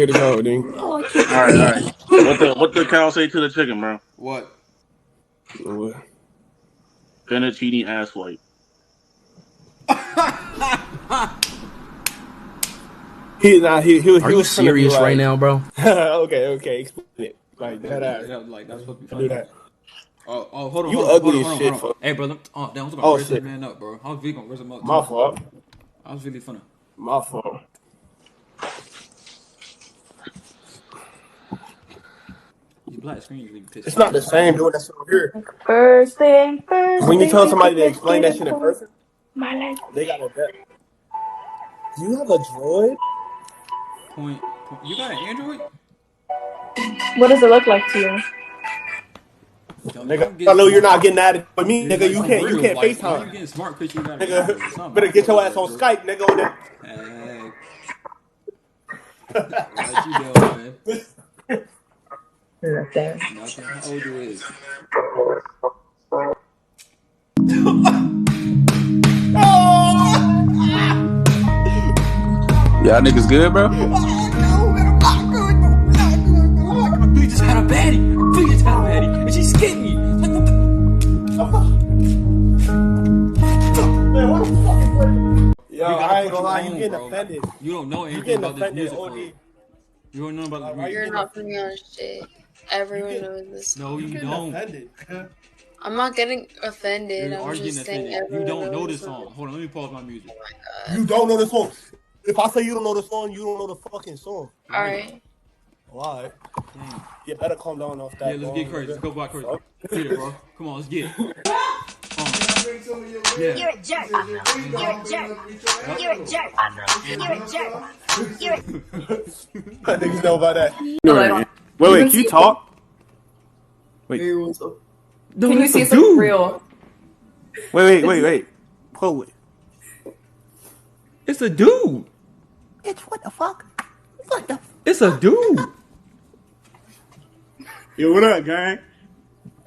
Here to go, dude. All right. What the cow say to the chicken, bro? What? Finna cheating ass white. He Are you was gonna be serious right like, now, bro? okay, explain it like Like, that. like, that, like that's supposed to be Do funny. that. Hold on, You hold on, hold on, ugly as hold on, hold shit, on. for Hey, brother, damn, I was gonna oh raise this shit. man up, bro. I was really gonna raise him up My too. fault. I was really funny. My fault. These black screens really piss It's me not the off. same doing that shit over here. First thing first, When you tell baby, somebody to let's explain get that it shit in for person, my life. they gotta bet. Do you have a droid? Point. You got an Android? What does it look like to you? Nigga, Don't I get know you're not smart. getting at it with me, It's nigga. like You for can't you real. can't Like, why you FaceTime. getting smart because you got an Nigga, Android? Something better not get fucking your ass right, on bro. Skype, nigga, on that. Hey, what you doing, man? Nothing. Nothing. How old you is? Y'all niggas good, bro? No, man, I'm not good. I'm not good. Oh my god, Billy just had a baddie. Billy just had a baddie, and she's skinned me. Like what the? Man, what the fuck is that? Yo, We gotta I ain't put gonna you lie, you on, getting bro. offended. You don't know You anything getting about this offended, music club. OD. You don't know about this Why you music. You're getting not putting me on shit. you Everyone get knows this No, you song. you getting don't. offended, nigga? I'm not getting offended. You I'm are getting just saying offended. You everyone don't know knows this this song. song. Hold on, let me pause my music. Oh my You god. don't know the song. If I say you don't know the song, you don't know the fucking song. Right. Alright. Why? Dang. You better calm down off Yeah, that, let's bro. get crazy. Let's Nigga. go black crazy. Fuck. Get it, bro. Come on, let's get it. Yeah. You're a jerk. You're a jerk. You're a jerk. You're a jerk. You're a Niggas know about that. Like, Wait, can you talk? Wait, No, can you that's a see some dude. real? wait. Hold it. It's a dude. Bitch, what the fuck? What the It's a dude. Yo, what up, gang?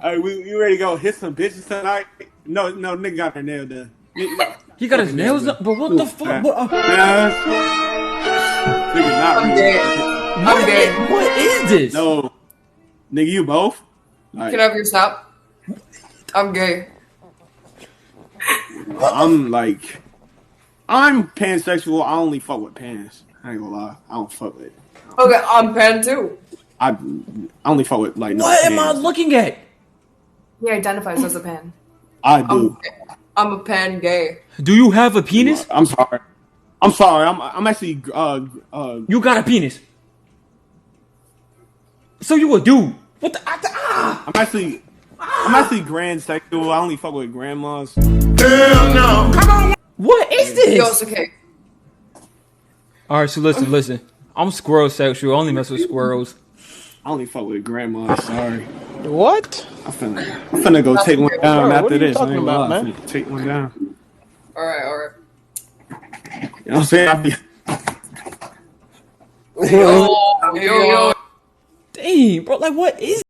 Hey, you ready to go hit some bitches tonight? No, nigga got her nail done. He got Fucking his nail nails done. up. But what the fuck? Man, nigga not I'm ready gay. to hit some. I'm gay. What is this? No, nigga, you both? Like, Can I have your stop? I'm gay. I'm pansexual. I only fuck with pans. I ain't gonna lie. I don't fuck with. Okay, I'm pan too. I only fuck with like no What am I pans. looking at? He identifies as a pan. I do. I'm a pan gay. Do you have a penis? I'm sorry. I'm actually You got a penis. So you a dude? What the? Ah! I'm actually grand sexual. I only fuck with grandmas. What is He this? also gay. All right, so listen. I'm squirrel sexual. I only mess with squirrels. I only fuck with grandmas. Sorry. What? I'm finna go take one down Bro, what after are you this. I talking ain't gonna about, lie. I'm man? finna take one down. Alright. You know what I'm saying? Yo. Dang, bro. Like, what is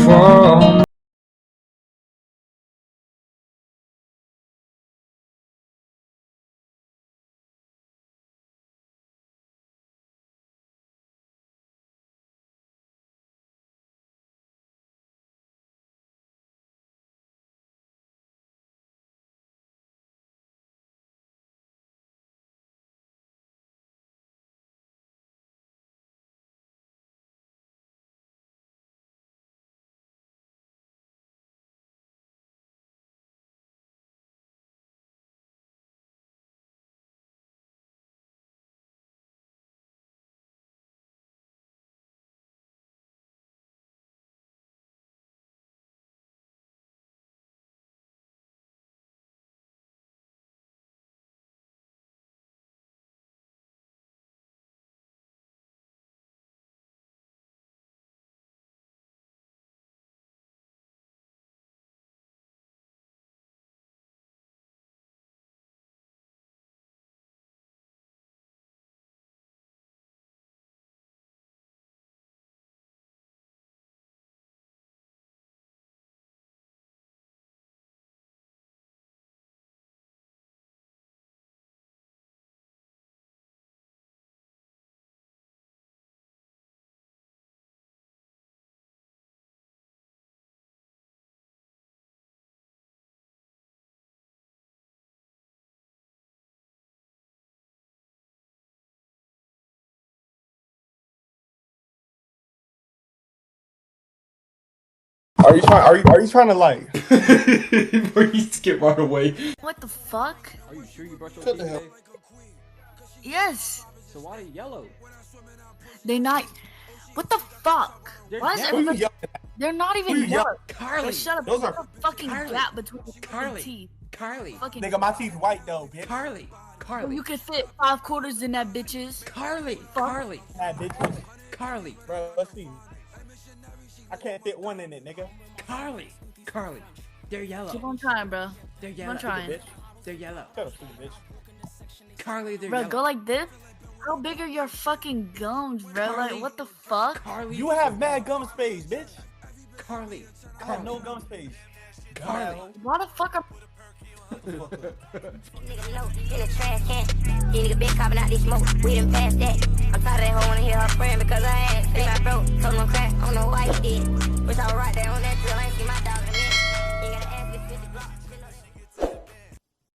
from Are you trying to like? Before you skip right away. What the fuck? Are you sure you brushed your Shut teeth the hell. today? Yes. So why are they yellow? They not. What the fuck? They're Why is yellow. Who you everybody? yelling at? They're not Who even you yellow. yelling? Carly. Hey, shut up. Those There's are- a fucking Carly. gap between the Carly. teeth. Carly. Fucking. Nigga, my teeth white though, bitch. Carly. Carly. You can fit 5 quarters in that, bitches. Carly. Carly. Nah, bitch. Carly. Bro, let's see. I can't fit one in it, nigga. Carly. Carly. They're yellow. Keep on trying, bro. They're Keep yellow. on trying. Bitch. They're yellow. Shut up, stupid bitch. Carly, they're Bro, yellow. go like this. How big are your fucking gums, bro? Carly. Like, what the fuck? Carly. You have mad gum space, bitch. Carly. I have no gum space. Carly. Why the fuck are... Nigga know, in the trash can. These nigga been copping out this smoke. We done passed that. I'm tired of that hoe wanna hear her friend because I asked. Say my bro, told him I'm crack. I don't know why he did. Wish I was right there on that drill. I ain't see my dog.